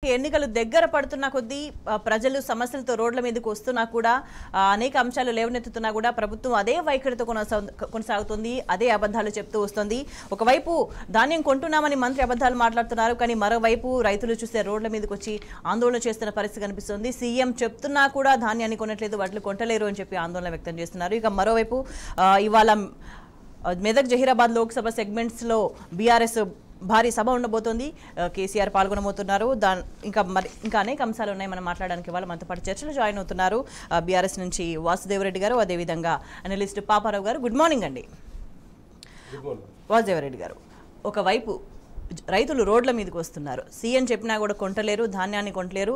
ఎన్నికలు దగ్గర పడుతున్న కొద్దీ ప్రజలు సమస్యలతో రోడ్ల మీదకు వస్తున్నా కూడా అనేక అంశాలు లేవనెత్తుతున్నా కూడా ప్రభుత్వం అదే వైఖరితో కొనసాగుతుంది, అదే అబద్ధాలు చెప్తూ వస్తుంది. ఒకవైపు ధాన్యం కొంటున్నామని మంత్రి అబద్ధాలు మాట్లాడుతున్నారు, కానీ మరోవైపు రైతులు చూస్తే రోడ్ల మీదకి వచ్చి ఆందోళన చేస్తున్న పరిస్థితి కనిపిస్తుంది. సీఎం చెప్తున్నా కూడా ధాన్యాన్ని కొనట్లేదు, వడ్లు కొంటలేరు అని చెప్పి ఆందోళన వ్యక్తం చేస్తున్నారు. ఇక మరోవైపు ఇవాళ మెదక్ జహీరాబాద్ లోక్సభ సెగ్మెంట్స్ లో బీఆర్ఎస్ భారీ సభ ఉండబోతోంది. కేసీఆర్ పాల్గొనబోతున్నారు. ఇంకా అనేక అంశాలు ఉన్నాయి మనం మాట్లాడడానికి. ఇవాళ మనతో పాటు చర్చలు జాయిన్ అవుతున్నారు బీఆర్ఎస్ నుంచి వాసుదేవరెడ్డి గారు, అదేవిధంగా అనలిస్ట్ పాపారావు గారు. గుడ్ మార్నింగ్ అండి. వాసుదేవరెడ్డి గారు, ఒకవైపు రైతులు రోడ్ల మీదకి వస్తున్నారు, సీఎం చెప్పినా కూడా కొంటలేరు, ధాన్యాన్ని కొంటలేరు,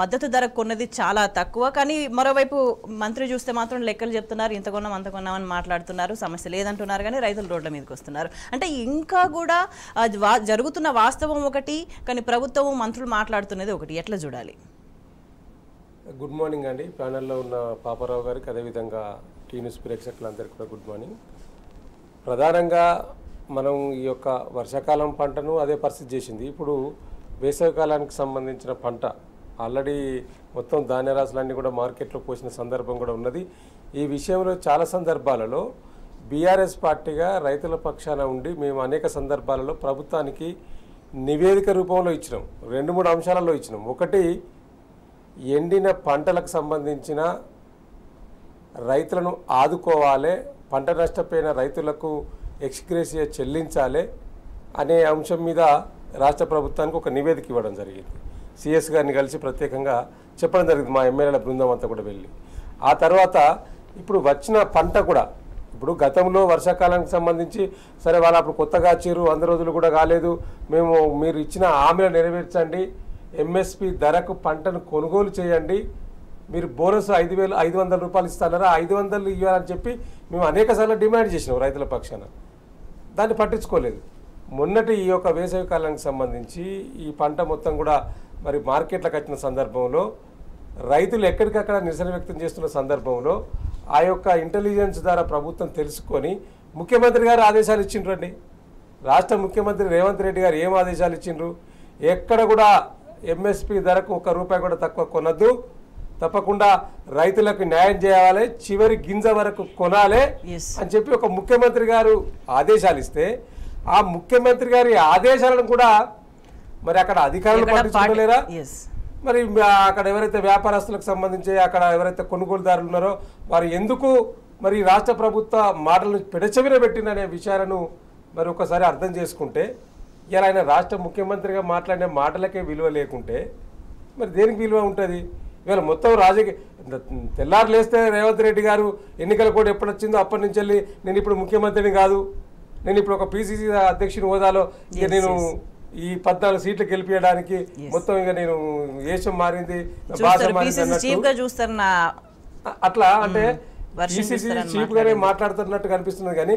మద్దతు ధర కొన్నది చాలా తక్కువ, కానీ మరోవైపు మంత్రి చూస్తే మాత్రం లెక్కలు చెప్తున్నారు, ఇంత కొన్నాం అంత కొన్నామని మాట్లాడుతున్నారు, సమస్య లేదంటున్నారు, కానీ రైతులు రోడ్ల మీదకి వస్తున్నారు. అంటే ఇంకా కూడా జరుగుతున్న వాస్తవం ఒకటి, కానీ ప్రభుత్వం మంత్రులు మాట్లాడుతున్నది ఒకటి. ఎట్లా చూడాలి? గుడ్ మార్నింగ్ అండి. ప్యానెల్లో ఉన్న పాపారావు గారికి, అదేవిధంగా టీ న్యూస్ ప్రేక్షకులందరికీ కూడా గుడ్ మార్నింగ్. ప్రధానంగా మనం ఈ యొక్క వర్షాకాలం పంటను అదే పరిస్థితి చేసింది. ఇప్పుడు వేసవికాలానికి సంబంధించిన పంట ఆల్రెడీ మొత్తం ధాన్యరాశులన్నీ కూడా మార్కెట్లో పోసిన సందర్భం కూడా ఉన్నది. ఈ విషయంలో చాలా సందర్భాలలో బీఆర్ఎస్ పార్టీగా రైతుల పక్షాన ఉండి మేము అనేక సందర్భాలలో ప్రభుత్వానికి నివేదిక రూపంలో ఇచ్చినాం. 2-3 అంశాలలో ఇచ్చినాం. ఒకటి, ఎండిన పంటలకు సంబంధించిన రైతులను ఆదుకోవాలి, పంట నష్టపోయిన రైతులకు ఎక్స్గ్రేషియా చెల్లించాలి అనే అంశం మీద రాష్ట్ర ప్రభుత్వానికి ఒక నివేదిక ఇవ్వడం జరిగింది. సిఎస్ గారిని కలిసి ప్రత్యేకంగా చెప్పడం జరిగింది, మా ఎమ్మెల్యేల బృందం అంతా కూడా వెళ్ళి. ఆ తర్వాత ఇప్పుడు వచ్చిన పంట కూడా, ఇప్పుడు గతంలో వర్షాకాలానికి సంబంధించి సరే వాళ్ళు అప్పుడు కొత్తగా వచ్చారు, 100 రోజులు కూడా కాలేదు, మీరు ఇచ్చిన హామీలు నెరవేర్చండి, ఎంఎస్పి ధరకు పంటను కొనుగోలు చేయండి, మీరు బోనస్ 5,500 రూపాయలు ఇస్తారా, 500 ఇవ్వాలని చెప్పి మేము అనేక సార్లు డిమాండ్ చేసినాం రైతుల పక్షాన. దాన్ని పట్టించుకోలేదు. మొన్నటి ఈ యొక్క వేసవి కాలానికి సంబంధించి ఈ పంట మొత్తం కూడా మరి మార్కెట్లకు వచ్చిన సందర్భంలో రైతులు ఎక్కడికక్కడ నిరసన వ్యక్తం చేస్తున్న సందర్భంలో ఆ యొక్క ఇంటెలిజెన్స్ ద్వారా ప్రభుత్వం తెలుసుకొని ముఖ్యమంత్రి గారు ఆదేశాలు ఇచ్చిండ్రండి. రాష్ట్ర ముఖ్యమంత్రి రేవంత్ రెడ్డి గారు ఏం ఆదేశాలు ఇచ్చిండ్రు, ఎక్కడ కూడా ఎంఎస్పి ధరకు 1 రూపాయి కూడా తక్కువ కొనద్దు, తప్పకుండా రైతులకు న్యాయం చేయాలి, చివరి గింజ వరకు కొనాలి అని చెప్పి ఒక ముఖ్యమంత్రి గారు ఆదేశాలు ఇస్తే, ఆ ముఖ్యమంత్రి గారి ఆదేశాలను కూడా మరి అక్కడ అధికారులు పట్టించుకోలేరా? మరి అక్కడ ఎవరైతే వ్యాపారస్తులకు సంబంధించి అక్కడ ఎవరైతే కొనుగోలుదారులు ఉన్నారో వారు ఎందుకు మరి రాష్ట్ర ప్రభుత్వ మాటలను పెడచెవిన పెట్టిందనే విషయాలను మరి ఒకసారి అర్థం చేసుకుంటే, ఇలా ఆయన రాష్ట్ర ముఖ్యమంత్రిగా మాట్లాడిన మాటలకే విలువ లేకుంటే మరి దేనికి విలువ ఉంటుంది? ఇవాళ మొత్తం తెల్లారు లేస్తే రేవంత్ రెడ్డి గారు ఎన్నికల కోడ్ ఎప్పుడు వచ్చిందో అప్పటి నుంచి వెళ్ళి నేను ఇప్పుడు ముఖ్యమంత్రిని కాదు, నేను ఇప్పుడు ఒక పిసిసి అధ్యక్షుని హోదాలో ఇక నేను ఈ 14 సీట్లు గెలిపించడానికి మొత్తం ఇక నేను వేషం మారింది, భాష మారింది అట్లా అంటే పిసిసి చీఫ్ గానే మాట్లాడుతున్నట్టు కనిపిస్తున్నది. కానీ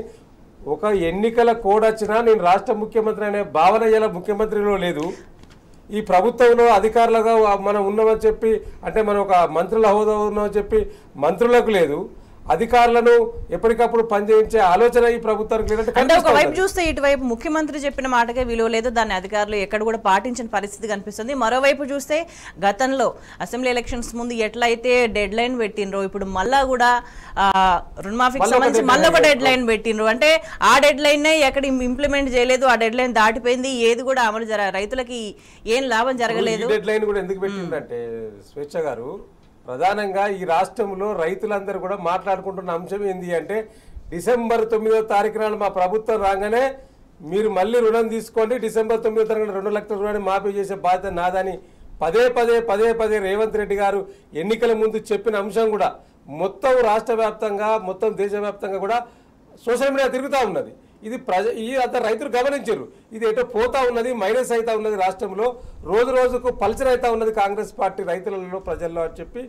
ఒక ఎన్నికల కోడ్ వచ్చినా నేను రాష్ట్ర ముఖ్యమంత్రి అనే భావన ఇలా ముఖ్యమంత్రిలో లేదు. ఈ ప్రభుత్వంలో అధికారులుగా మనం ఉన్నామని చెప్పి, అంటే మనం ఒక మంత్రుల హోదా ఉన్నామని చెప్పి మంత్రులకు లేదు, అధికారులను ఎప్పటికప్పుడు పనిచేయించే ఆలోచన ఈ ప్రభుత్వానికి లేదంటే. అంటే ఒకవైపు చూస్తే ఇటువైపు ముఖ్యమంత్రి చెప్పిన మాటకే విలువ లేదు, దాన్ని అధికారులు ఎక్కడ కూడా పాటించిన పరిస్థితి కనిపిస్తుంది. మరోవైపు చూస్తే గతంలో అసెంబ్లీ ఎలక్షన్స్ ముందు ఎట్లయితే డెడ్ లైన్ పెట్టినరో, ఇప్పుడు మళ్ళా కూడా రుణమాఫీకి సంబంధించి మళ్ళీ ఒక డెడ్ లైన్ పెట్టినరు. అంటే ఆ డెడ్ లైన్ ఎక్కడ ఇంప్లిమెంట్ చేయలేదు, ఆ డెడ్ లైన్ దాటిపోయింది, ఏది కూడా అమలు రైతులకి ఏం లాభం జరగలేదు. డెడ్ లైన్ కూడా ఎందుకు పెట్టిందంటే స్వేచ్ఛ గారు, ప్రధానంగా ఈ రాష్ట్రంలో రైతులందరూ కూడా మాట్లాడుకుంటున్న అంశం ఏంటి అంటే, డిసెంబర్ 9వ తారీఖు నాడు మా ప్రభుత్వం రాగానే మీరు మళ్ళీ రుణం తీసుకోండి, డిసెంబర్ 9వ తారీఖున 2 లక్షల రుణాన్ని మాఫీ చేసే బాధ్యత నాదని పదే పదే రెడ్డి గారు ఎన్నికల ముందు చెప్పిన అంశం కూడా మొత్తం రాష్ట్ర వ్యాప్తంగా, మొత్తం దేశవ్యాప్తంగా కూడా సోషల్ మీడియా తిరుగుతూ ఉన్నది. ఇది అంత రైతులు గమనించారు. ఇది ఎటో పోతా ఉన్నది, మైనస్ అవుతా ఉన్నది, రాష్ట్రంలో రోజు రోజుకు పల్చర్ అవుతా ఉన్నది కాంగ్రెస్ పార్టీ రైతులలో, ప్రజల్లో అని చెప్పి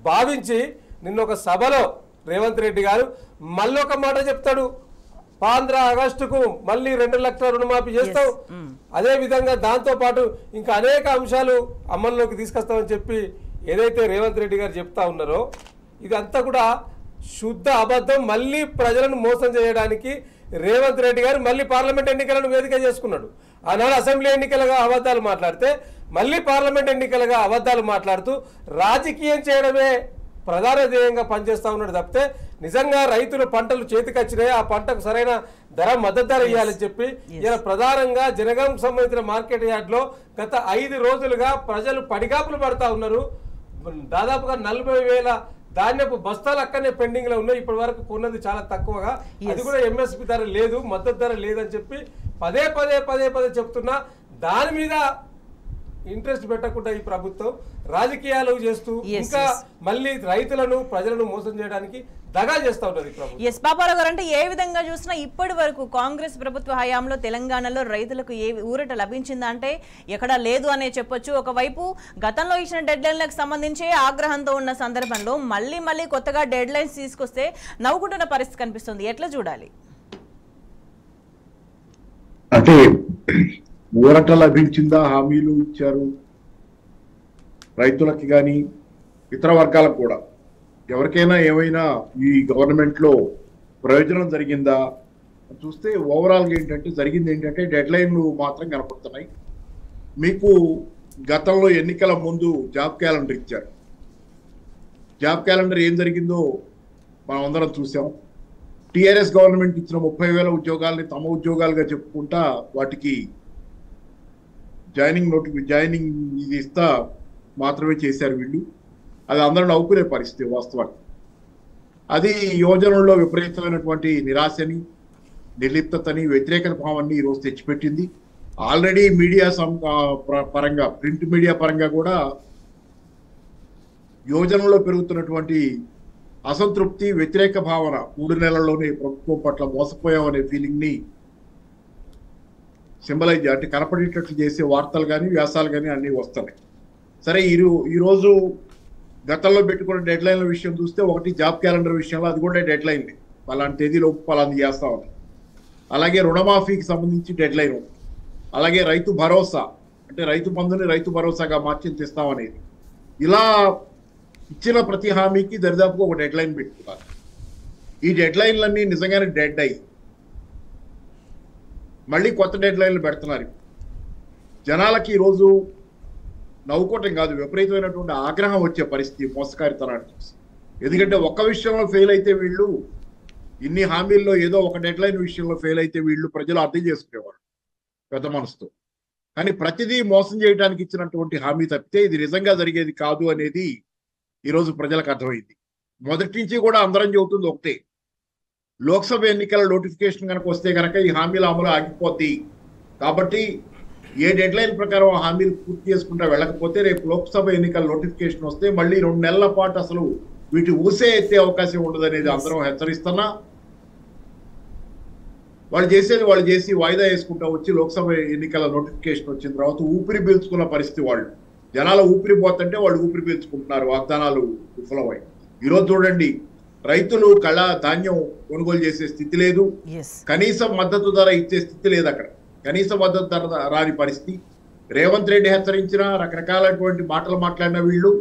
భావించి నిన్న ఒక సభలో రేవంత్ రెడ్డి గారు మళ్ళీ ఒక మాట చెప్తాడు, 15 ఆగస్టుకు మళ్ళీ 2 లక్షల రుణమాఫీ చేస్తాం, అదే విధంగా దాంతో పాటు ఇంకా అనేక అంశాలు అమల్లోకి తీసుకొస్తామని చెప్పి ఏదైతే రేవంత్ రెడ్డి గారు చెప్తా ఉన్నారో ఇదంతా కూడా శుద్ధ అబద్ధం. మళ్ళీ ప్రజలను మోసం చేయడానికి రేవంత్ రెడ్డి గారు మళ్ళీ పార్లమెంట్ ఎన్నికలను వేదిక చేసుకున్నాడు. ఆనాడు అసెంబ్లీ ఎన్నికలుగా అబద్ధాలు మాట్లాడితే మళ్ళీ పార్లమెంట్ ఎన్నికలుగా అబద్ధాలు మాట్లాడుతూ రాజకీయం చేయడమే ప్రధాన ధ్యేయంగా పనిచేస్తా ఉన్నాడు తప్పితే నిజంగా రైతులు పంటలు చేతికొచ్చినాయి, ఆ పంటకు సరైన ధర మద్దతు ధర ఇవ్వాలని చెప్పి ఇలా ప్రధానంగా జనగాం సంబంధించిన మార్కెట్ యార్డ్లో గత 5 రోజులుగా ప్రజలు పడిగాపులు పడతా ఉన్నారు. దాదాపుగా 40,000 ధాన్యపు బస్తాలు అక్కడనే పెండింగ్ లో ఉన్నాయి. ఇప్పటి వరకు కొన్నది చాలా తక్కువగా, అది కూడా ఎంఎస్పి ధర లేదు, మద్దతు ధర లేదని చెప్పి పదే పదే చెప్తున్నా. దాని మీద ఇంట్రెస్ట్ పెట్టకుండా ఈ ప్రభుత్వం రాజకీయాలు చేస్తూ ఇంకా మళ్ళీ రైతులను ప్రజలను మోసం చేయడానికి దగా చేస్తా ఉన్నది ప్రభుత్వం. ఎస్ పాపారావు గారు, అంటే ఏ విధంగా చూసినా ఇప్పటి వరకు కాంగ్రెస్ ప్రభుత్వ హయాంలో తెలంగాణలో రైతులకు ఏ ఊరట లభించిందా అంటే ఎక్కడా లేదు అనే చెప్పొచ్చు. ఒకవైపు గతంలో ఇచ్చిన డెడ్ లైన్లకు సంబంధించి ఆగ్రహంతో ఉన్న సందర్భంలో మళ్ళీ కొత్తగా డెడ్ లైన్స్ తీసుకొస్తే నవ్వుకుంటున్న పరిస్థితి కనిపిస్తుంది. ఎట్లా చూడాలి? అంటే ఊరట లభించిందా, హామీలు ఇచ్చారు రైతులకి కానీ ఇతర వర్గాలకు కూడా, ఎవరికైనా ఏమైనా ఈ గవర్నమెంట్ లో ప్రయోజనం జరిగిందా చూస్తే ఓవరాల్గా జరిగింది ఏంటంటే డెడ్ లైన్లు మాత్రం కనపడుతున్నాయి. మీకు గతంలో ఎన్నికల ముందు జాబ్ క్యాలెండర్ ఇచ్చారు. జాబ్ క్యాలెండర్ ఏం జరిగిందో మనం అందరం చూసాం. టిఆర్ఎస్ గవర్నమెంట్ ఇచ్చిన 30,000 ఉద్యోగాల్ని తమ ఉద్యోగాలుగా చెప్పుకుంటా వాటికి జాయినింగ్ ఇది ఇస్తా మాత్రమే చేశారు వీళ్ళు. అది అందరూ నవ్వుకునే పరిస్థితి వాస్తవానికి. అది యువజనంలో విపరీతమైనటువంటి నిరాశని, నిర్లిప్తతని, వ్యతిరేక భావాన్ని ఈరోజు తెచ్చిపెట్టింది. ఆల్రెడీ మీడియా పరంగా, ప్రింట్ మీడియా పరంగా కూడా యువజనంలో పెరుగుతున్నటువంటి అసంతృప్తి, వ్యతిరేక భావన 3 నెలల్లోనే ప్రభుత్వం పట్ల మోసపోయామనే ఫీలింగ్ ని సింబలైజ్ అంటే కనపడేటట్లు చేసే వార్తలు కానీ వ్యాసాలు కానీ అన్నీ వస్తున్నాయి. సరే, ఈరోజు గతంలో పెట్టుకున్న డెడ్ లైన్ల విషయం చూస్తే, ఒకటి జాబ్ క్యాలెండర్ విషయంలో అది కూడా డెడ్ లైన్, పలాంటి తేదీలోపు పలాంటి చేస్తామని. అలాగే రుణమాఫీకి సంబంధించి డెడ్ లైన్ ఉంది. అలాగే రైతు భరోసా అంటే రైతు బంధుని రైతు భరోసాగా మార్చి తెస్తామనేది. ఇలా ఇచ్చిన ప్రతి హామీకి దరిదాపుగా ఒక డెడ్ లైన్ పెట్టుకున్నారు. ఈ డెడ్ లైన్లన్నీ నిజంగానే డెడ్ అయ్యి మళ్ళీ కొత్త డెడ్ లైన్లు పెడుతున్నారు. జనాలకి ఈరోజు నవ్వుకోవటం కాదు, విపరీతమైనటువంటి ఆగ్రహం వచ్చే పరిస్థితి మోసకారితనాన్ని చూసి. ఎందుకంటే ఒక్క విషయంలో ఫెయిల్ అయితే వీళ్ళు, ఇన్ని హామీల్లో ఏదో ఒక డెడ్ లైన్ విషయంలో ఫెయిల్ అయితే వీళ్ళు ప్రజలు అర్థం చేసుకునేవారు పెద్ద మనసుతో. కానీ ప్రతిదీ మోసం చేయడానికి ఇచ్చినటువంటి హామీ తప్పితే ఇది నిజంగా జరిగేది కాదు అనేది ఈరోజు ప్రజలకు అర్థమైంది. మొదటి నుంచి కూడా అందరం చెబుతుంది ఒకటే, లోక్సభ ఎన్నికల నోటిఫికేషన్ కనుక వస్తే కనుక ఈ హామీల అమలు ఆగిపోద్ది. కాబట్టి ఏ డెడ్ లైన్ ప్రకారం ఆ హామీలు పూర్తి చేసుకుంటా వెళ్ళకపోతే రేపు లోక్సభ ఎన్నికల నోటిఫికేషన్ వస్తే మళ్ళీ 2 నెలల పాటు అసలు వీటి ఊసే ఎత్తే అవకాశం ఉండదు అనేది అందరం హెచ్చరిస్తున్నా. వాళ్ళు చేసేది వాళ్ళు చేసి వాయిదా వేసుకుంటా వచ్చి లోక్సభ ఎన్నికల నోటిఫికేషన్ వచ్చిన తర్వాత ఊపిరి పీల్చుకున్న పరిస్థితి. వాళ్ళు జనాల ఊపిరి పోతుంటే వాళ్ళు ఊపిరి పీల్చుకుంటున్నారు, వాగ్దానాలు విఫలమై. ఈరోజు చూడండి, రైతులు ధాన్యం కొనుగోలు చేసే స్థితి లేదు, కనీసం మద్దతు ధర ఇచ్చే స్థితి లేదు. అక్కడ కనీస మద్దతు ధర రాని పరిస్థితి. రేవంత్ రెడ్డి హెచ్చరించిన రకరకాలటువంటి మాటలు మాట్లాడిన వీళ్ళు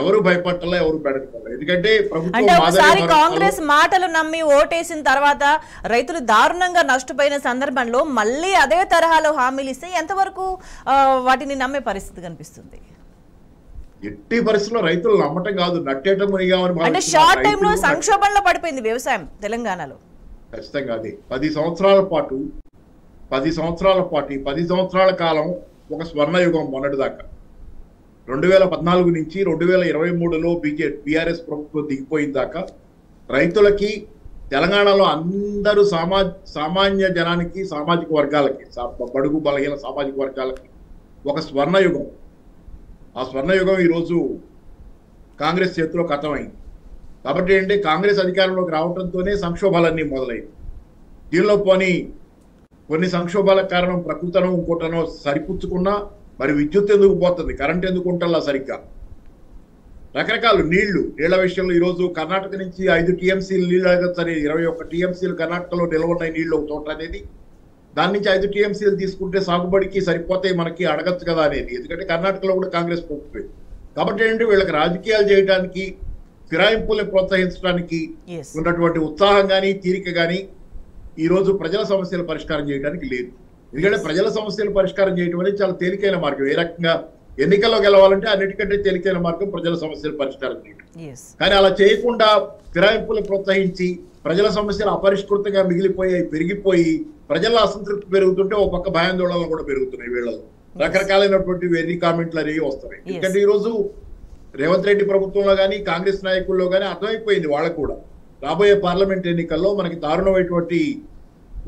ఎవరు భయపట్టాలా, ఎవరు పెడతారు. ఎందుకంటే ప్రభుత్వం కాంగ్రెస్ మాటలు నమ్మి ఓటేసిన తర్వాత రైతులు దారుణంగా నష్టపోయిన సందర్భంలో మళ్ళీ అదే తరహాలో హామీలు ఇస్తే ఎంతవరకు వాటిని నమ్మే పరిస్థితి కనిపిస్తుంది? ఎట్టి పరిస్థితుల్లో రైతులు నమ్మటం కాదు, నట్టేట మునిగామని. అంటే షార్ట్ టైమ్ లో సంక్షోభంలో పడిపోయింది వ్యవసాయం తెలంగాణలో. ఖచ్చితంగా అదే 10 సంవత్సరాల పాటు 10 సంవత్సరాల కాలం ఒక స్వర్ణయుగం. మొన్నటి దాకా 2014 నుంచి 2023లో బీఆర్ఎస్ ప్రభుత్వం దిగిపోయిన దాకా రైతులకి తెలంగాణలో అందరూ సామాన్య జనానికి, సామాజిక వర్గాలకి, బడుగు బలహీన సామాజిక వర్గాలకి ఒక స్వర్ణయుగం. ఆ స్వర్ణయుగం ఈరోజు కాంగ్రెస్ చేతిలో ఖతమైంది. కాబట్టి ఏంటంటే కాంగ్రెస్ అధికారంలోకి రావడంతోనే సంక్షోభాలన్నీ మొదలైంది. దీనిలో కొన్ని సంక్షోభాల కారణం ప్రకృతనో ఇంకోటనో సరిపుచ్చుకున్నా మరి విద్యుత్ ఎందుకు పోతుంది, కరెంట్ ఎందుకు ఉంటుందా సరిగ్గా, రకరకాల నీళ్ల విషయంలో ఈరోజు కర్ణాటక నుంచి 5 టీఎంసీలు నీళ్ళు అడగచ్చని 21 టీఎంసీలు కర్ణాటకలో నిల్వ ఉన్నాయి నీళ్లు ఒక తోట అనేది. దాని నుంచి 5 టీఎంసీలు తీసుకుంటే సాగుబడికి సరిపోతాయి మనకి, అడగచ్చు కదా అనేది. ఎందుకంటే కర్ణాటకలో కూడా కాంగ్రెస్ ప్రభుత్వం. కాబట్టి ఏంటంటే వీళ్ళకి రాజకీయాలు చేయడానికి, ఫిరాయింపుల్ని ప్రోత్సహించడానికి ఉన్నటువంటి ఉత్సాహం కానీ తీరిక కానీ ఈరోజు ప్రజల సమస్యల పరిష్కారం చేయడానికి లేదు. ఎందుకంటే ప్రజల సమస్యలు పరిష్కారం చేయడం అనేది చాలా తేలికైన మార్గం. ఏ రకంగా ఎన్నికల్లో గెలవాలంటే అన్నిటికంటే తేలికైన మార్గం ప్రజల సమస్యలు పరిష్కారం చేయడం. కానీ అలా చేయకుండా ఫిరాయింపులు ప్రోత్సహించి ప్రజల సమస్యలు అపరిష్కృతంగా మిగిలిపోయి పెరిగిపోయి ప్రజల అసంతృప్తి పెరుగుతుంటే ఒక పక్క భయాందోళనలు కూడా పెరుగుతున్నాయి. వీళ్ళలో రకరకాలైనటువంటి వెర్రి కామెంట్లు అనేవి వస్తున్నాయి. ఎందుకంటే ఈ రోజు రేవంత్ రెడ్డి ప్రభుత్వంలో కానీ కాంగ్రెస్ నాయకుల్లో కానీ అర్థమైపోయింది వాళ్ళకు కూడా రాబోయే పార్లమెంట్ ఎన్నికల్లో మనకి దారుణమైనటువంటి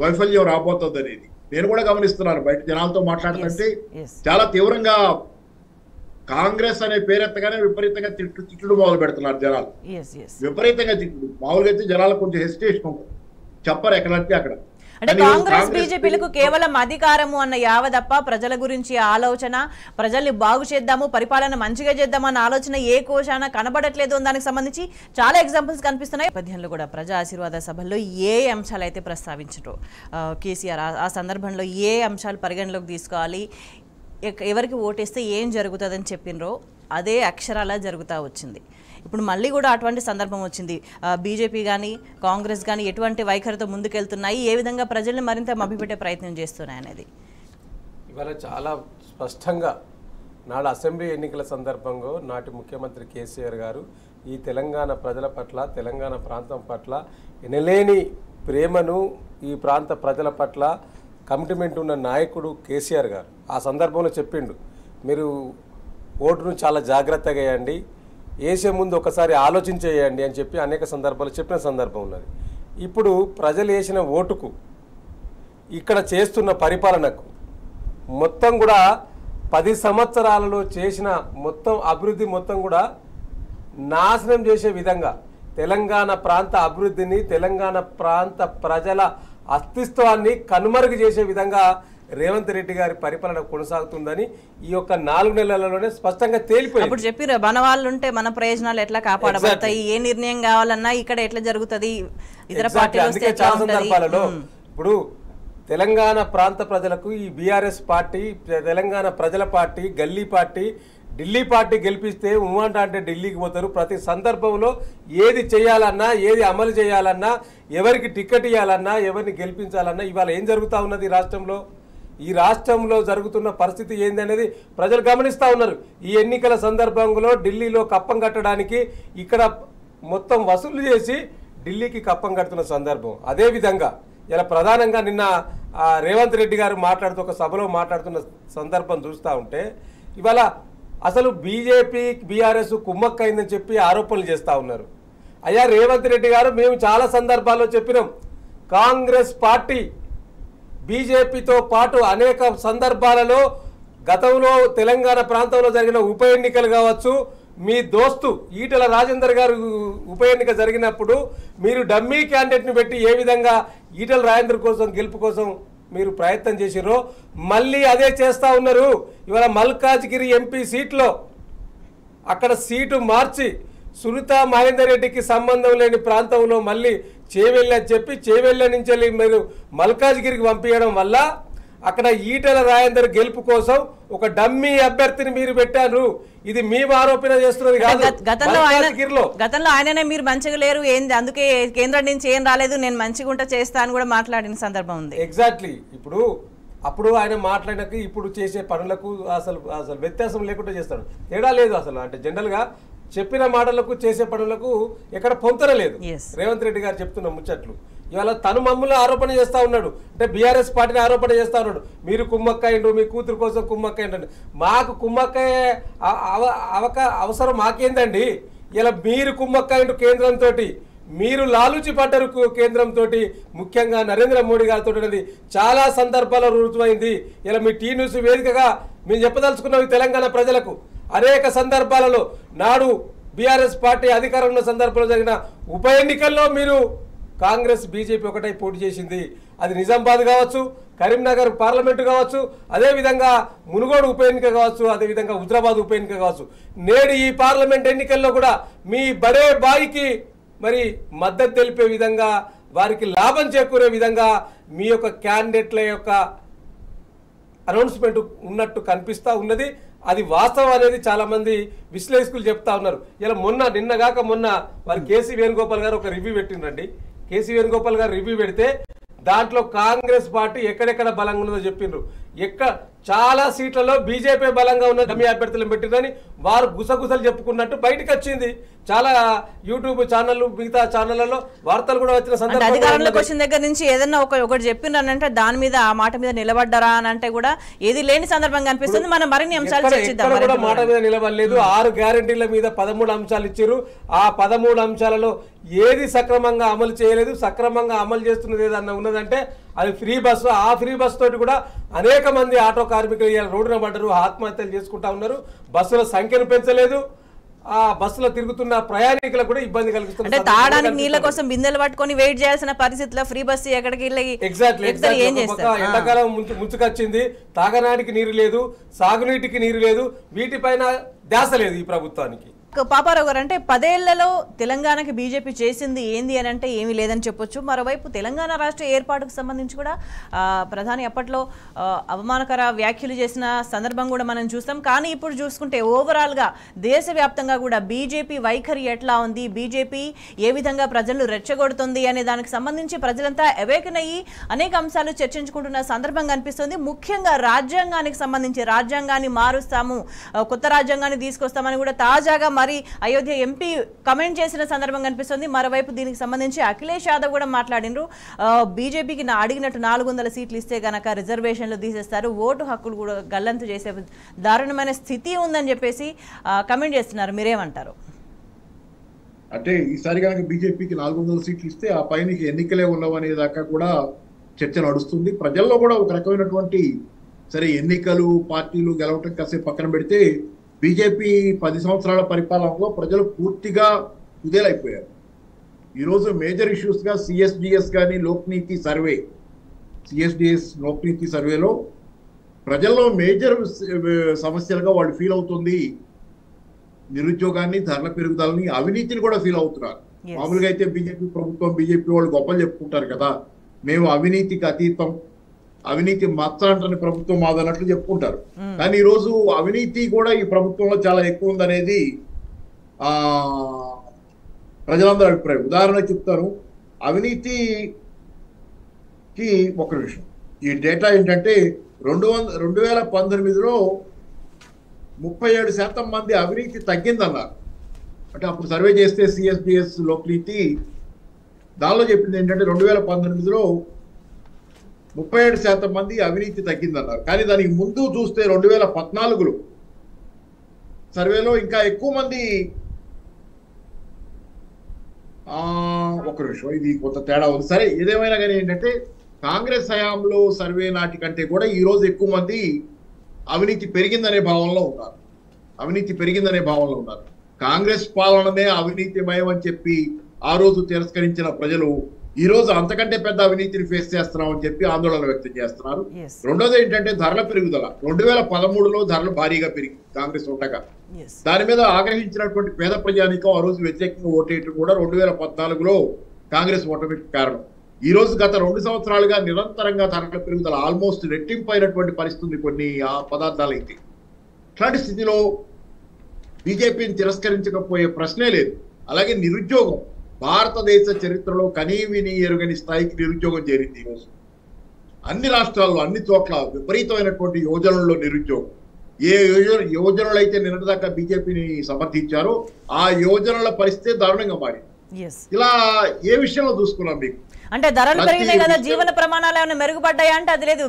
వైఫల్యం రాబోతుంది అనేది. నేను కూడా గమనిస్తున్నాను, బయట జనాలతో మాట్లాడుతుంటే చాలా తీవ్రంగా కాంగ్రెస్ అనే పేరెత్తగానే విపరీతంగా తిట్టుడు మొదలు పెడుతున్నారు జనాలు. విపరీతంగా తిట్టుడు. మామూలుగా అయితే జనాలకు కొంచెం హెసిటేషన్ ఉంటుంది, చెప్పరు ఎక్కడంటే అక్కడ. అంటే కాంగ్రెస్ బీజేపీలకు కేవలం అధికారము అన్న యావదప్ప ప్రజల గురించి ఆలోచన, ప్రజల్ని బాగు చేద్దాము, పరిపాలన మంచిగా చేద్దాము అన్న ఆలోచన ఏ కోశాన కనబడట్లేదు. దానికి సంబంధించి చాలా ఎగ్జాంపుల్స్ కనిపిస్తున్నాయి. నేపథ్యంలో కూడా ప్రజా ఆశీర్వాద సభల్లో ఏ అంశాలు అయితే ప్రస్తావించారో కేసీఆర్, ఆ సందర్భంలో ఏ అంశాలు పరిగణలోకి తీసుకోవాలి, ఎవరికి ఓటేస్తే ఏం జరుగుతుందని చెప్పినరో అదే అక్షరాలా జరుగుతూ వచ్చింది. ఇప్పుడు మళ్ళీ కూడా అటువంటి సందర్భం వచ్చింది. బీజేపీ కానీ కాంగ్రెస్ కానీ ఎటువంటి వైఖరితో ముందుకెళ్తున్నాయి, ఏ విధంగా ప్రజల్ని మరింత మభ్యపెట్టే ప్రయత్నం చేస్తున్నాయి అనేది ఇవాళ చాలా స్పష్టంగా నాడు అసెంబ్లీ ఎన్నికల సందర్భంగా నాటి ముఖ్యమంత్రి కేసీఆర్ గారు ఈ తెలంగాణ ప్రజల పట్ల, తెలంగాణ ప్రాంతం పట్ల ఎనలేని ప్రేమను, ఈ ప్రాంత ప్రజల పట్ల కమిట్మెంట్ ఉన్న నాయకుడు కేసీఆర్ గారు ఆ సందర్భంలో చెప్పిండు, మీరు ఓటును చాలా జాగ్రత్తగా వేయండి, వేసే ముందు ఒకసారి ఆలోచించేయండి అని చెప్పి అనేక సందర్భాలు చెప్పిన సందర్భం ఉన్నది. ఇప్పుడు ప్రజలు వేసిన ఓటుకు, ఇక్కడ చేస్తున్న పరిపాలనకు మొత్తం కూడా 10 సంవత్సరాలలో చేసిన మొత్తం అభివృద్ధి మొత్తం కూడా నాశనం చేసే విధంగా తెలంగాణ ప్రాంత అభివృద్ధిని, తెలంగాణ ప్రాంత ప్రజల అస్తిత్వాన్ని కనుమరుగు చేసే విధంగా రేవంత్ రెడ్డి గారి పరిపాలన కొనసాగుతుందని ఈ యొక్క 4 నెలలలోనే స్పష్టంగా తేలిపోయింది. అప్పుడు చెప్పిరు మన వాళ్ళు ఉంటే మన ప్రయోజనాలు ఎట్లా కాపాడబడతాయి, ఏ నిర్ణయం కావాలన్నా ఇక్కడ ఎట్లా జరుగుతుంది, ఇతర పార్టీలు చాలా సందర్భాలలో ఇప్పుడు తెలంగాణ ప్రాంత ప్రజలకు ఈ బీఆర్ఎస్ పార్టీ, తెలంగాణ ప్రజల పార్టీ, గల్లీ పార్టీ, ఢిల్లీ పార్టీ గెలిపిస్తే ఉమ్మంట అంటే ఢిల్లీకి పోతారు. ప్రతి సందర్భంలో ఏది చేయాలన్నా, ఏది అమలు చేయాలన్నా, ఎవరికి టికెట్ ఇవ్వాలన్నా, ఎవరిని గెలిపించాలన్నా ఇవాళ ఏం జరుగుతూ ఉన్నది రాష్ట్రంలో, ఈ రాష్ట్రంలో జరుగుతున్న పరిస్థితి ఏందనేది ప్రజలు గమనిస్తూ ఉన్నారు. ఈ ఎన్నికల సందర్భంలో ఢిల్లీలో కప్పం కట్టడానికి ఇక్కడ మొత్తం వసూలు చేసి ఢిల్లీకి కప్పం కడుతున్న సందర్భం. అదేవిధంగా ఇలా ప్రధానంగా నిన్న రేవంత్ రెడ్డి గారు మాట్లాడుతూ ఒక సభలో మాట్లాడుతున్న సందర్భం చూస్తూ ఉంటే ఇవాళ అసలు బీజేపీ బీఆర్ఎస్ కుమ్మక్కైందని చెప్పి ఆరోపణలు చేస్తూ ఉన్నారు. అయ్యా రేవంత్ రెడ్డి గారు, మేము చాలా సందర్భాల్లో చెప్పినాం, కాంగ్రెస్ పార్టీ బీజేపీతో పాటు అనేక సందర్భాలలో గతంలో తెలంగాణ ప్రాంతంలో జరిగిన ఉప ఎన్నికలు కావచ్చు, మీ దోస్తు ఈటెల రాజేందర్ గారు ఉప ఎన్నిక జరిగినప్పుడు మీరు డమ్మీ క్యాండిడేట్ని పెట్టి ఏ విధంగా ఈటెల రాజేందర్ కోసం గెలుపు కోసం మీరు ప్రయత్నం చేసిరో మళ్ళీ అదే చేస్తూ ఉన్నారు. ఇవాళ మల్కాజ్గిరి ఎంపీ సీట్లో అక్కడ సీటు మార్చి సునీతా మహేందర్ రెడ్డికి సంబంధం లేని ప్రాంతంలో మళ్ళీ చేవెళ్ళ చెప్పి చేవెళ్ళ నుంచి మీరు మల్కాజ్గిరికి పంపించడం వల్ల అక్కడ ఈటెల రాజేందర్ గెలుపు కోసం ఒక డమ్మీ అభ్యర్థిని మీరు పెట్టారు. ఇది మేము ఆరోపణ చేస్తున్నది కాదు. గతంలో ఆయననే మీరు మంచిగా లేరు, ఏంది అందుకే కేంద్రం నుంచి ఏం రాలేదు, నేను మంచిగా ఉంటా చేస్తా అని కూడా మాట్లాడిన సందర్భం ఉంది. ఎగ్జాక్ట్లీ. అప్పుడు ఆయన మాట్లాడినాక ఇప్పుడు చేసే పనులకు అసలు వ్యత్యాసం లేకుండా చేస్తాడు, తేడా లేదు అసలు. అంటే జనరల్గా చెప్పిన మాటలకు చేసే పనులకు ఎక్కడ పొంతరలేదు. రేవంత్ రెడ్డి గారు చెప్తున్న ముచ్చట్లు ఇవాళ తను మమ్మల్ని ఆరోపణ చేస్తూ ఉన్నాడు. అంటే బీఆర్ఎస్ పార్టీని ఆరోపణ చేస్తూ ఉన్నాడు, మీరు కుమ్మక్కయ్యండ్రు, మీ కూతురు కోసం కుమ్మక్కయ్యండి. మాకు కుమ్మక్కయ్యే అవసరం మాకేందండి? ఇలా మీరు కుమ్మక్కయ్యండ్రు కేంద్రంతో, మీరు లాలూచి పడ్డరు కేంద్రంతో, ముఖ్యంగా నరేంద్ర మోడీ గారితో అనేది చాలా సందర్భాల్లో రుజువైంది. ఇలా మీ టీ న్యూస్ వేదికగా మేము చెప్పదలుచుకున్నాం తెలంగాణ ప్రజలకు. అనేక సందర్భాలలో నాడు బీఆర్ఎస్ పార్టీ అధికారంలో సందర్భంలో జరిగిన ఉప ఎన్నికల్లో మీరు కాంగ్రెస్ బీజేపీ ఒకటై పోటీ చేసింది. అది నిజామాబాద్ కావచ్చు, కరీంనగర్ పార్లమెంటు కావచ్చు, అదేవిధంగా మునుగోడు ఉప ఎన్నిక కావచ్చు, అదేవిధంగా హుజరాబాద్ ఉప ఎన్నిక కావచ్చు. నేడు ఈ పార్లమెంట్ ఎన్నికల్లో కూడా మీ బడే బాయికి మరి మద్దతు తెలిపే విధంగా, వారికి లాభం చేకూరే విధంగా మీ యొక్క క్యాండిడేట్ల యొక్క అనౌన్స్మెంట్ ఉన్నట్టు కనిపిస్తూ ఉన్నది. అది వాస్తవం అనేది చాలా మంది విశ్లేషకులు చెప్తా ఉన్నారు. ఇలా నిన్నగాక మొన్న వారి కేసీ వేణుగోపాల్ గారు ఒక రివ్యూ పెట్టిండ్రండి. కేసీ వేణుగోపాల్ గారు రివ్యూ పెడితే దాంట్లో కాంగ్రెస్ పార్టీ ఎక్కడెక్కడ బలంగా ఉన్నదో చెప్పిండ్రు. చాలా సీట్లలో బీజేపీ బలంగా ఉన్న డమ్మీ అభ్యర్థులను పెట్టిందని వారు గుసగుసలు చెప్పుకున్నట్టు బయటకు వచ్చింది. చాలా యూట్యూబ్ ఛానళ్ళు మిగతా ఛానళ్లలో వార్తలు కూడా వచ్చిన సందర్భం. అధికారంలోకి వచ్చిన దగ్గర నుంచి ఏదన్నా ఒకటి చెప్పిండ్రంటే దాని మీద ఆ మాట మీద నిలబడ్డారా అని అంటే కూడా ఏది లేని సందర్భంగా అనిపిస్తుంది. మనం మరిన్ని అంశాలు చర్చిద్దాం. కూడా మాట మీద నిలబడలేదు. 6 గ్యారెంటీల మీద 13 అంశాలు ఇచ్చారు. ఆ 13 అంశాలలో ఏది సక్రమంగా అమలు చేయలేదు. సక్రమంగా అమలు చేస్తున్నది ఏదన్నా ఉన్నదంటే అది ఫ్రీ బస్సు. ఆ ఫ్రీ బస్ తోటి కూడా అనేక మంది ఆటో కార్మికులు రోడ్డున పడ్డారు, ఆత్మహత్యలు చేసుకుంటా ఉన్నారు. బస్సుల సంఖ్యను పెంచలేదు. ఆ బస్సులో తిరుగుతున్న ప్రయాణికులకు కూడా ఇబ్బంది కలుగుతుంది. అంటే తాగడానికి నీళ్ళ కోసం బిందెలు పట్టుకొని వెయిట్ చేయాల్సిన పరిస్థితిలో ఫ్రీ బస్సు ఎక్కడికి ఎండాకాలం ముంచుకొచ్చింది. తాగడానికి నీరు లేదు, సాగునీటికి నీరు లేదు, వీటిపైన ధ్యాస లేదు ఈ ప్రభుత్వానికి. పాపారావు గారు, అంటే 10 ఏళ్లలో తెలంగాణకి బీజేపీ చేసింది ఏంది అని అంటే ఏమీ లేదని చెప్పొచ్చు. మరోవైపు తెలంగాణ రాష్ట్ర ఏర్పాటుకు సంబంధించి కూడా ప్రధాని అప్పట్లో అవమానకర వ్యాఖ్యలు చేసిన సందర్భం కూడా మనం చూస్తాం. కానీ ఇప్పుడు చూసుకుంటే ఓవరాల్గా దేశవ్యాప్తంగా కూడా బీజేపీ వైఖరి ఎట్లా ఉంది, బీజేపీ ఏ విధంగా ప్రజలను రెచ్చగొడుతుంది అనే దానికి సంబంధించి ప్రజలంతా అవేకన్ అయ్యి అనేక అంశాలు చర్చించుకుంటున్న సందర్భం కనిపిస్తుంది. ముఖ్యంగా రాజ్యాంగానికి సంబంధించి రాజ్యాంగాన్ని మారుస్తాము, కొత్త రాజ్యాంగాన్ని తీసుకొస్తామని కూడా తాజాగా మరి అయోధ్య ఎంపీ కమెంట్ చేసిన సందర్భం కనిపిస్తుంది. మరోవైపు దీనికి సంబంధించి అఖిలేష్ యాదవ్ కూడా మాట్లాడినరు. బీజేపీకి అడిగినట్టు 400 సీట్లు ఇస్తే గనక రిజర్వేషన్లు తీసేస్తారు, ఓటు హక్కులు కూడా గల్లంతు చేసే దారుణమైన స్థితి ఉందని చెప్పేసి కమెంట్ చేస్తున్నారు. మీరేమంటారు? అంటే ఈసారి కనుక బీజేపీకి 400 సీట్లు ఇస్తే ఆ పైన ఎన్నికలే ఉండవనే దాకా కూడా చర్చ నడుస్తుంది. ప్రజల్లో కూడా ఒక రకమైనటువంటి సరే ఎన్నికలు పార్టీలు గెలవటం కాసేపు పక్కన పెడితే బీజేపీ 10 సంవత్సరాల పరిపాలనలో ప్రజలు పూర్తిగా కుదేలైపోయారు. ఈరోజు మేజర్ ఇష్యూస్గా సిఎస్డిఎస్ కానీ లోక్నీతి సర్వే, సిఎస్డిఎస్ లోక్నీతి సర్వేలో ప్రజల్లో మేజర్ సమస్యలుగా వాళ్ళు ఫీల్ అవుతుంది నిరుద్యోగాన్ని, ధరల పెరుగుదలని, అవినీతిని కూడా ఫీల్ అవుతున్నారు. మామూలుగా అయితే బీజేపీ ప్రభుత్వం, బీజేపీ వాళ్ళు గొప్పలు చెప్పుకుంటారు కదా, మేము అవినీతికి అతీతం, అవినీతి మచ్చంటని ప్రభుత్వం మాదన్నట్లు చెప్పుకుంటారు. కానీ ఈ రోజు అవినీతి కూడా ఈ ప్రభుత్వంలో చాలా ఎక్కువ ఉందనేది ప్రజలందరూ అభిప్రాయం. ఉదాహరణకు చెప్తాను, అవినీతికి ఒక విషయం, ఈ డేటా ఏంటంటే 2019లో 37% మంది అవినీతి తగ్గిందన్నారు. అంటే అప్పుడు సర్వే చేస్తే సిఎస్డిఎస్ లోక్నీతి దానిలో చెప్పింది ఏంటంటే 2019లో 37% మంది అవినీతి తగ్గిందన్నారు. కానీ దానికి ముందు చూస్తే 2014లో సర్వేలో ఇంకా ఎక్కువ మంది, ఒక నిమిషం ఇది కొంత తేడా ఉంది. సరే ఏదేమైనా కానీ ఏంటంటే కాంగ్రెస్ హయాంలో సర్వే నాటి కంటే కూడా ఈ రోజు ఎక్కువ మంది అవినీతి పెరిగిందనే భావనలో ఉన్నారు. కాంగ్రెస్ పాలననే అవినీతిమయం అని చెప్పి ఆ రోజు తిరస్కరించిన ప్రజలు ఈ రోజు అంతకంటే పెద్ద అవినీతిని ఫేస్ చేస్తున్నామని చెప్పి ఆందోళన వ్యక్తం చేస్తున్నారు. రెండోది ఏంటంటే ధరల పెరుగుదల. 2013లో ధరలు భారీగా పెరిగి కాంగ్రెస్ ఉండగా దాని మీద ఆగ్రహించినటువంటి పేద ప్రజానికం ఆ రోజు వ్యతిరేకంగా ఓటేయటం కూడా 2014లో కాంగ్రెస్ ఓటమికి కారణం. ఈ రోజు గత 2 సంవత్సరాలుగా నిరంతరంగా ధరల పెరుగుదల ఆల్మోస్ట్ రెట్టింపైనటువంటి పరిస్థితి కొన్ని ఆ పదార్థాలు అయితే. ఇట్లాంటి స్థితిలో బీజేపీని తిరస్కరించకపోయే ప్రశ్నే లేదు. అలాగే నిరుద్యోగం, భారతదేశ చరిత్రలో కనీవిని ఎరుగని స్థాయికి నిరుద్యోగం చేరింది. ఈరోజు అన్ని రాష్ట్రాల్లో అన్ని చోట్ల విపరీతమైనటువంటి యోజనల్లో నిరుద్యోగం. ఏ యోజనలు అయితే నిన్నటిదాకా బీజేపీని సమర్థించారో ఆ యోజనల పరిస్థితి దారుణంగా మారింది. ఇలా ఏ విషయంలో చూసుకున్నాం మీకు? అంటే ధరలు పెరిగినాయి కదా, జీవన ప్రమాణాలు ఏమైనా మెరుగుపడ్డాయా అంటే అది లేదు.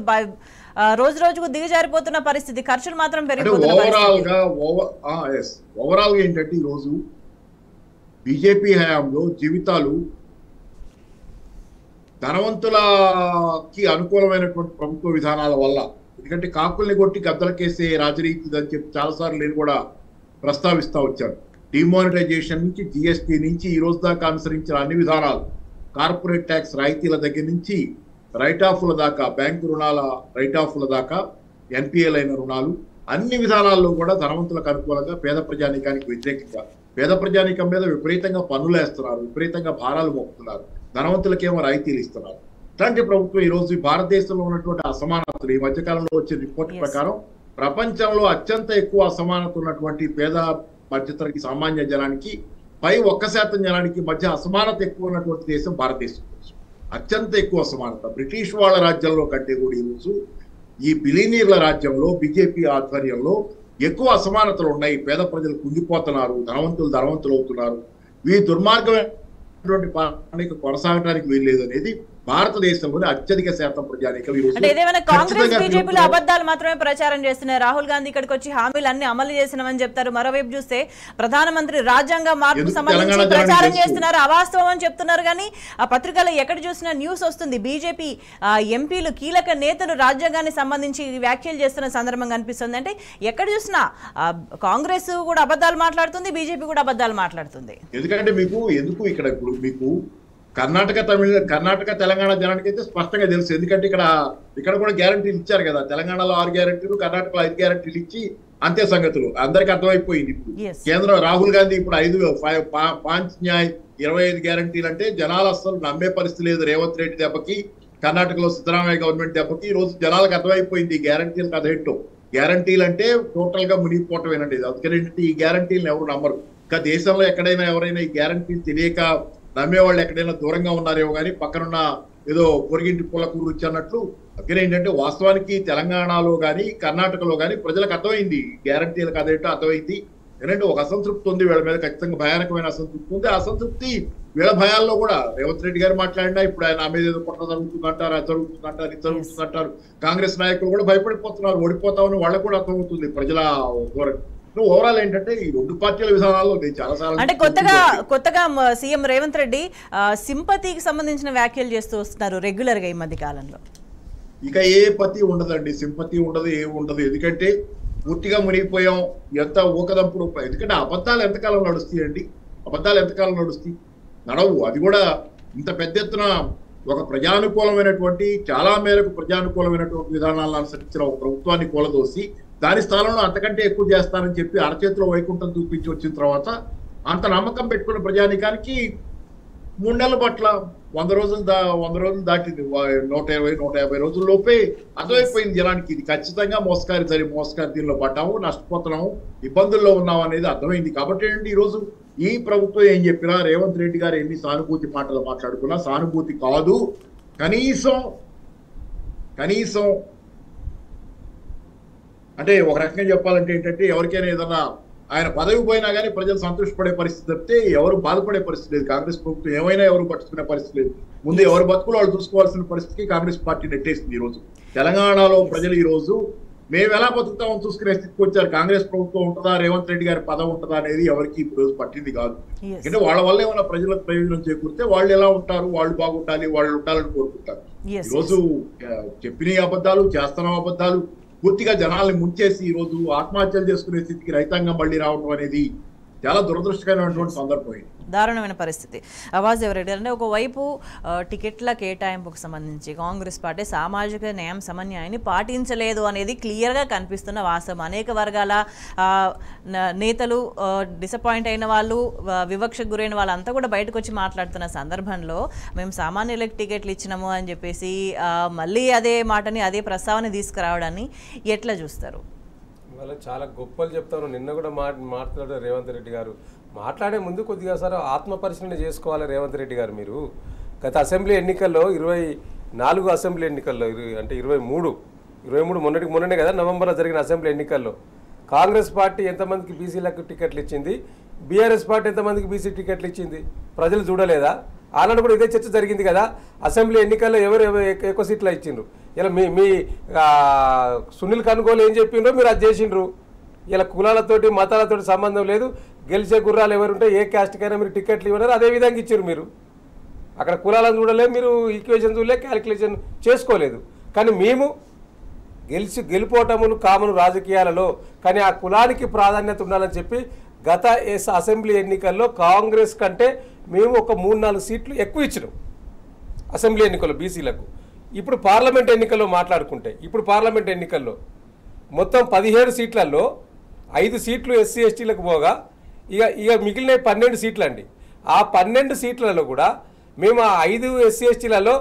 రోజు రోజుకు దిగజారిపోతున్న పరిస్థితి, ఖర్చులు మాత్రం పెరిగిపోతున్న ఓవరాల్ గా ఏంటంటే ఈ రోజు బీజేపీ హయాంలో జీవితాలు ధనవంతులకి అనుకూలమైనటువంటి ప్రభుత్వ విధానాల వల్ల, ఎందుకంటే కాకుల్ని కొట్టి గద్దలకేసే రాజనీతి అని చెప్పి చాలాసార్లు నేను కూడా ప్రస్తావిస్తూ వచ్చాను. డిమానిటైజేషన్ నుంచి, జిఎస్టీ నుంచి ఈ రోజు దాకా అనుసరించిన అన్ని విధానాలు, కార్పొరేట్ ట్యాక్స్ రాయితీల దగ్గర నుంచి రైట్ ఆఫ్ల దాకా, బ్యాంకు రుణాల రైట్ ఆఫ్ల దాకా, ఎన్పిఎల్ అయిన రుణాలు, అన్ని విధానాల్లో కూడా ధనవంతులకు అనుకూలంగా, పేద ప్రజానీకానికి వ్యతిరేకంగా, పేద ప్రజానీకం మీద విపరీతంగా పన్నులు వేస్తున్నారు, విపరీతంగా భారాలు మోపుతున్నారు, ధనవంతులకేమో రాయితీలు ఇస్తున్నారు. ఇట్లాంటి ప్రభుత్వం ఈ రోజు భారతదేశంలో ఉన్నటువంటి అసమానతలు, ఈ మధ్యకాలంలో వచ్చే రిపోర్ట్ ప్రకారం ప్రపంచంలో అత్యంత ఎక్కువ అసమానత ఉన్నటువంటి పేద మధ్యతరగతి సామాన్య జనానికి 1% జనానికి మధ్య అసమానత ఎక్కువ ఉన్నటువంటి దేశం భారతదేశం. అత్యంత ఎక్కువ అసమానత. బ్రిటిష్ వాళ్ళ రాజ్యంలో కంటే కూడా ఈరోజు ఈ బిలినీర్ల రాజ్యంలో బీజేపీ ఆధ్వర్యంలో ఎక్కువ అసమానతలు ఉన్నాయి. పేద ప్రజలు కుంగిపోతున్నారు, ధనవంతులు అవుతున్నారు. ఈ దుర్మార్గమైనటువంటి పాలనకి కొనసాగడానికి వీల్లేదు అనేది భారతదేశంలోని అత్యధిక శాతం ప్రజానీకం అంటే ఏదేమైనా కాంగ్రెస్ బీజేపీలో అబద్ధాలు మాత్రమే ప్రచారం చేస్తున్నారు. రాహుల్ గాంధీ ఇక్కడికి వచ్చి హామీలన్నీ అమలు చేసినామని చెప్తారు. మరోవైపు చూస్తే ప్రధానమంత్రి రాజ్యాంగ మార్పు సంబంధించి ప్రచారం చేస్తున్నారు, అవాస్తవం అని చెప్తున్నారు. కానీ ఆ పత్రికలో ఎక్కడ చూసినా న్యూస్ వస్తుంది. బీజేపీ ఎంపీలు, కీలక నేతలు రాజ్యాంగానికి సంబంధించి వ్యాఖ్యలు చేస్తున్న సందర్భం కనిపిస్తుంది. అంటే ఎక్కడ చూసినా కాంగ్రెస్ కూడా అబద్ధాలు మాట్లాడుతుంది, బీజేపీ కూడా అబద్ధాలు మాట్లాడుతుంది. ఎందుకంటే ఎందుకు ఇక్కడ ఇప్పుడు మీకు కర్ణాటక తెలంగాణ జనానికి అయితే స్పష్టంగా తెలుసు. ఎందుకంటే ఇక్కడ కూడా గ్యారంటీలు ఇచ్చారు కదా. తెలంగాణలో 6 గ్యారంటీలు, కర్ణాటకలో 5 గ్యారంటీలు ఇచ్చి అంతే సంగతులు అందరికి అర్థమైపోయింది. ఇప్పుడు కేంద్రం రాహుల్ గాంధీ ఇప్పుడు 5 న్యాయ్ 25 గ్యారంటీలు అంటే జనాలు అసలు నమ్మే పరిస్థితి లేదు. రేవంత్ రెడ్డి దెబ్బకి, కర్ణాటకలో సిద్ధరామయ్య గవర్నమెంట్ దెబ్బకి ఈ రోజు జనాలకు అర్థమైపోయింది ఈ గ్యారంటీలు కథ ఏంటో. గ్యారంటీలు అంటే టోటల్ గా మునిగిపోవటమేనండి. అందుకని ఈ గ్యారంటీలను ఎవరు నమ్మరు. ఇంకా దేశంలో ఎక్కడైనా ఎవరైనా ఈ గ్యారంటీలు తెలియక నమ్మేవాళ్ళు ఎక్కడైనా దూరంగా ఉన్నారేమో కానీ పక్కనున్న ఏదో పొరిగింటి పూల కూర్చి అన్నట్లు. అందుకని ఏంటంటే వాస్తవానికి తెలంగాణలో కానీ కర్ణాటకలో కానీ ప్రజలకు అర్థమైంది గ్యారంటీలకు అదేంటో అర్థమైంది. ఎందుకంటే ఒక అసంతృప్తి ఉంది వీళ్ళ మీద, ఖచ్చితంగా భయానకమైన అసంతృప్తి ఉంది. ఆ అసంతృప్తి వీళ్ళ భయాల్లో కూడా రేవంత్ రెడ్డి గారు మాట్లాడినా ఇప్పుడు ఆయన మీద ఏదో కొట్ట జరుగుతుందంటారు, అది జరుగుతుందంటారు, ఇది జరుగుతుందంటారు. కాంగ్రెస్ నాయకులు కూడా భయపడిపోతున్నారు, ఓడిపోతామని వాళ్ళకు కూడా అర్థమవుతుంది ప్రజల ధోరణి. ఓవరాల్ ఏంటంటే ఈ 2 పార్టీల విధానాల్లో చాలా సార్లు అంటే కొత్తగా సీఎం రేవంత్ రెడ్డి సింపతికి సంబంధించిన వ్యాఖ్యలు చేస్తూ వస్తున్నారు రెగ్యులర్ గా ఈ మధ్య కాలంలో. ఇక ఏ పతి ఉండదండి, సింపతి ఉండదు, ఏమి ఉండదు. ఎందుకంటే పూర్తిగా మునిగిపోయాం. ఎంత ఊకదంపుడు. ఎందుకంటే అబద్ధాలు ఎంతకాలం నడుస్తాయండి? అబద్ధాలు ఎంతకాలం నడుస్తాయి? నడవు. అది కూడా ఇంత పెద్ద ఎత్తున ఒక ప్రజానుకూలమైనటువంటి, చాలా మేరకు ప్రజానుకూలమైనటువంటి విధానాలను అనుసరించిన ఒక ప్రభుత్వాన్ని కూలదోసి దాని స్థానంలో అంతకంటే ఎక్కువ చేస్తానని చెప్పి అరచేతిలో వైకుంఠం చూపించి వచ్చిన తర్వాత అంత నమ్మకం పెట్టుకున్న ప్రజానికానికి 3 నెలల పట్ల 100 రోజులు దాటింది. 120-150 రోజుల లోపే అర్థమైపోయింది జనానికి ఇది ఖచ్చితంగా మోసకారి దీనిలో పడ్డాము, నష్టపోతున్నాము, ఇబ్బందుల్లో ఉన్నాము అనేది అర్థమైంది. కాబట్టి ఏంటి ఈరోజు ఈ ప్రభుత్వం ఏం చెప్పినా, రేవంత్ రెడ్డి గారు ఎన్ని సానుభూతి మాటలు మాట్లాడుకున్నా సానుభూతి కాదు. కనీసం అంటే ఒక రకంగా చెప్పాలంటే ఏంటంటే ఎవరికైనా ఏదన్నా ఆయన పదవి పోయినా కానీ ప్రజలు సంతోషపడే పరిస్థితి తప్పితే ఎవరు బాధపడే పరిస్థితి లేదు. కాంగ్రెస్ ప్రభుత్వం ఏమైనా ఎవరు పట్టుకునే పరిస్థితి లేదు. ముందు ఎవరు బతుకులు వాళ్ళు చూసుకోవాల్సిన పరిస్థితికి కాంగ్రెస్ పార్టీ నెట్టేసింది. ఈరోజు తెలంగాణలో ప్రజలు ఈ రోజు మేము ఎలా బతుకుతామని చూసుకునే స్థితికి వచ్చారు. కాంగ్రెస్ ప్రభుత్వం ఉంటుందా, రేవంత్ రెడ్డి గారి పదవి ఉంటుందా అనేది ఎవరికి ఇప్పుడు పట్టింది కాదు. ఎందుకంటే వాళ్ళ వల్ల ఏమైనా ప్రజలకు ప్రయోజనం చేకూరితే వాళ్ళు ఎలా ఉంటారు, వాళ్ళు బాగుండాలి, వాళ్ళు ఉండాలని కోరుకుంటారు. ఈరోజు చెప్పిన అబద్ధాలు, చేస్తున్న అబద్ధాలు పూర్తిగా జనాల్ని ముంచేసి ఈ రోజు ఆత్మహత్యలు చేసుకునే స్థితికి రైతాంగం మళ్ళీ రావడం అనేది చాలా దురదృష్టకరమైనటువంటి సందర్భం. దారుణమైన పరిస్థితి. అవాజ్ ఎవరెడ్డి అంటే ఒకవైపు టికెట్ల కేటాయింపుకు సంబంధించి కాంగ్రెస్ పార్టీ సామాజిక న్యాయం సమన్యాయాన్ని పాటించలేదు అనేది క్లియర్గా కనిపిస్తున్న వాస్తవం. అనేక వర్గాల నేతలు డిసప్పాయింట్ అయిన వాళ్ళు, వివక్షకు గురైన వాళ్ళంతా కూడా బయటకు వచ్చి మాట్లాడుతున్న సందర్భంలో మేము సామాన్యులకు టికెట్లు ఇచ్చినాము అని చెప్పేసి మళ్ళీ అదే మాటని, అదే ప్రస్తావన తీసుకురావడాన్ని ఎట్లా చూస్తారు? వాళ్ళు చాలా గొప్పలు చెప్తారు. నిన్న కూడా మాట్లాడారు రేవంత్ రెడ్డి గారు. మాట్లాడే ముందు కొద్దిగా సార్ ఆత్మ పరిశీలన చేసుకోవాలి రేవంత్ రెడ్డి గారు. మీరు గత అసెంబ్లీ ఎన్నికల్లో 24 అసెంబ్లీ ఎన్నికల్లో అంటే 23 మొన్ననే కదా నవంబర్లో జరిగిన అసెంబ్లీ ఎన్నికల్లో కాంగ్రెస్ పార్టీ ఎంతమందికి బీసీలకు టికెట్లు ఇచ్చింది, బీఆర్ఎస్ పార్టీ ఎంతమందికి బీసీ టికెట్లు ఇచ్చింది ప్రజలు చూడలేదా? ఆనాడు కూడా ఇదే చర్చ జరిగింది కదా. అసెంబ్లీ ఎన్నికల్లో ఎవరు ఎక్కువ సీట్లు ఇచ్చిండ్రు. ఇలా మీ సునీల్ కనుగోలు ఏం చెప్పిండ్రో మీరు అది చేసిండ్రు. ఇలా కులాలతోటి మతాలతోటి సంబంధం లేదు, గెలిచే గుర్రాలు ఎవరుంటే ఏ క్యాస్ట్కైనా మీరు టికెట్లు ఇవ్వనారు, అదే విధంగా ఇచ్చారు. మీరు అక్కడ కులాలను చూడలేదు, మీరు ఈక్వేషన్ చూడలే, క్యాలిక్యులేషన్ చేసుకోలేదు. కానీ మేము గెలిపోవటములు కామను రాజకీయాలలో, కానీ ఆ కులానికి ప్రాధాన్యత ఉండాలని చెప్పి గత అసెంబ్లీ ఎన్నికల్లో కాంగ్రెస్ కంటే మేము ఒక 3-4 సీట్లు ఎక్కువ ఇచ్చినాం అసెంబ్లీ ఎన్నికల్లో బీసీలకు. ఇప్పుడు పార్లమెంట్ ఎన్నికల్లో మాట్లాడుకుంటే, ఇప్పుడు పార్లమెంట్ ఎన్నికల్లో మొత్తం 17 సీట్లలో 5 సీట్లు ఎస్సీ ఎస్టీలకు పోగా ఇక మిగిలిన 12 సీట్లు అండి. ఆ 12 సీట్లలో కూడా మేము ఆ 5 ఎస్సీ ఎస్టీలలో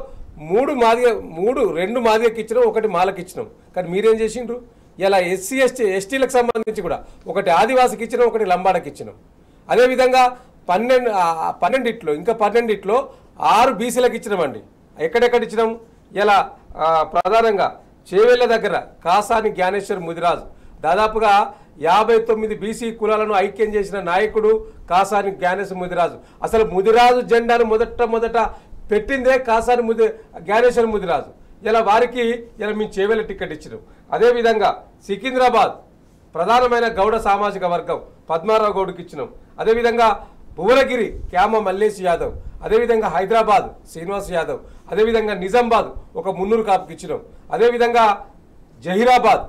2 మాదిగకి ఇచ్చినాం, 1 మాలకు ఇచ్చినాం. కానీ మీరేం చేసిండ్రు? ఇలా ఎస్సీ ఎస్టీలకు సంబంధించి కూడా 1 ఆదివాసికి ఇచ్చినాం, 1 లంబాడకి ఇచ్చినాం. అదేవిధంగా 12 ఇంకా 12 6 బీసీలకు ఇచ్చినామండి. ఎక్కడెక్కడ ఇచ్చినాం ఇలా ప్రధానంగా చేవెళ్ళ దగ్గర కాసాని జ్ఞానేశ్వర్ ముదిరాజు దాదాపుగా 59 బీసీ కులాలను ఐక్యం చేసిన నాయకుడు కాసాని జ్ఞానేశ్వర్ ముదిరాజు. అసలు ముదిరాజు జెండాను మొదట పెట్టిందే కాసాని జ్ఞానేశ్వర్ ముదిరాజు. ఇలా వారికి ఇలా మేము చేవెళ్ళ టికెట్ ఇచ్చినాం. అదేవిధంగా సికింద్రాబాద్ ప్రధానమైన గౌడ సామాజిక వర్గం పద్మారావు గౌడ్కి ఇచ్చినాం. అదేవిధంగా భువనగిరి క్యామ మల్లేష్ యాదవ్, అదేవిధంగా హైదరాబాద్ శ్రీనివాస్ యాదవ్, అదేవిధంగా నిజామాబాద్ ఒక మున్నూరు కాపుకి ఇచ్చినాం. అదేవిధంగా జహీరాబాద్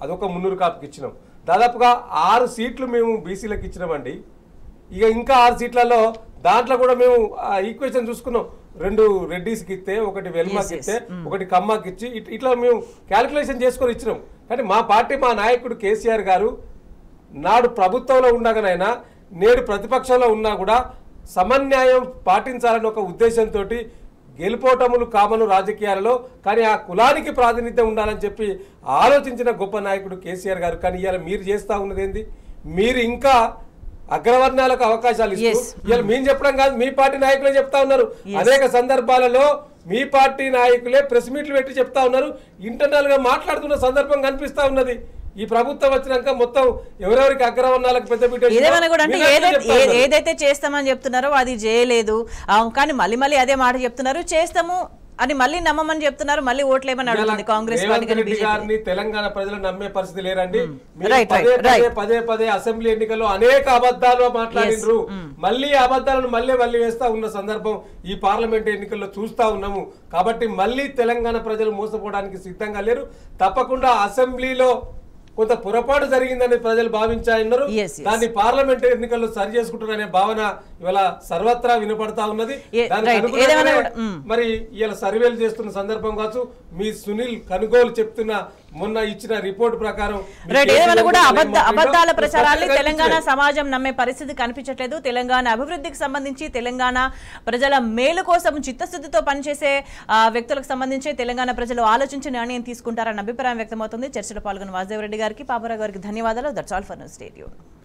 అదొక మున్నూరు కాపుకి ఇచ్చినాం. దాదాపుగా 6 సీట్లు మేము బీసీలకు ఇచ్చినామండి. ఇక ఇంకా 6 సీట్లలో దాంట్లో కూడా మేము ఈక్వేషన్ చూసుకున్నాం. 2 రెడ్డిస్కి ఇస్తే, 1 వెల్మాకి ఇస్తే, 1 కమ్మాకి ఇచ్చి ఇట్లా మేము క్యాలిక్యులేషన్ చేసుకొని ఇచ్చినాం. కానీ మా పార్టీ మా నాయకుడు కేసీఆర్ గారు నాడు ప్రభుత్వంలో ఉండగానైనా నేడు ప్రతిపక్షంలో ఉన్నా కూడా సమన్యాయం పాటించాలని ఒక ఉద్దేశంతో గెలుపోటములు కామను రాజకీయాలలో కానీ ఆ కులానికి ప్రాతినిధ్యం ఉండాలని చెప్పి ఆలోచించిన గొప్ప నాయకుడు కేసీఆర్ గారు. కానీ ఇవాళ మీరు చేస్తూ ఉన్నది ఏంది? మీరు ఇంకా అగ్రవర్ణాలకు అవకాశాలు ఇస్తూ ఇవాళ మేము చెప్పడం కాదు, మీ పార్టీ నాయకులే చెప్తా ఉన్నారు. అనేక సందర్భాలలో మీ పార్టీ నాయకులే ప్రెస్ మీట్లు పెట్టి చెప్తా ఉన్నారు. ఇంటర్నల్ గా మాట్లాడుతున్న సందర్భం కనిపిస్తా ఉన్నది. ఈ ప్రభుత్వం వచ్చినాక మొత్తం ఎవరెవరికి అగ్రవర్ణాలకు పెద్ద ఏదైతే చేస్తామని చెప్తున్నారో అది చేయలేదు. కానీ మళ్ళీ అదే మాట చెప్తున్నారు, చేస్తాము అని మళ్ళీ నమ్మమని చెప్తున్నారు. మళ్ళీ ఓట్లేమని అడుగుతుంది కాంగ్రెస్ గారిని తెలంగాణ ప్రజలు నమ్మే పరిస్థితి లేరండి. పదే అసెంబ్లీ ఎన్నికల్లో అనేక అబద్ధాలు మాట్లాడినరు. మళ్ళీ అబద్ధాలను మళ్ళీ వేస్తా ఉన్న సందర్భం ఈ పార్లమెంట్ ఎన్నికల్లో చూస్తా ఉన్నాము. కాబట్టి మళ్ళీ తెలంగాణ ప్రజలు మోసపోవడానికి సిద్ధంగా లేరు. తప్పకుండా అసెంబ్లీలో కొంత పొరపాటు జరిగిందని ప్రజలు భావించాయన్నారు. దాన్ని పార్లమెంట్ ఎన్నికల్లో సరి చేసుకుంటారనే భావన ఇవాళ సర్వత్రా వినపడతా ఉన్నది. మరి ఇలా సర్వేలు చేస్తున్న సందర్భం కావచ్చు, మీ సునీల్ కనుగోలు చెప్తున్న మొన్న ఇచ్చిన రిపోర్ట్ ప్రకారం అబద్ధాల ప్రచారాన్ని తెలంగాణ సమాజం నమ్మే పరిస్థితి కనిపించట్లేదు. తెలంగాణ అభివృద్ధికి సంబంధించి, తెలంగాణ ప్రజల మేలు కోసం చిత్తశుద్ధితో పనిచేసే వ్యక్తులకు సంబంధించి తెలంగాణ ప్రజలు ఆలోచించి నిర్ణయం తీసుకుంటారన్న అభిప్రాయం వ్యక్తమవుతుంది. చర్చలో పాల్గొన్న వాసుదేవ్ రెడ్డి గారికి, పాపారావు గారికి ధన్యవాదాలు. That's all for now. Stay tuned.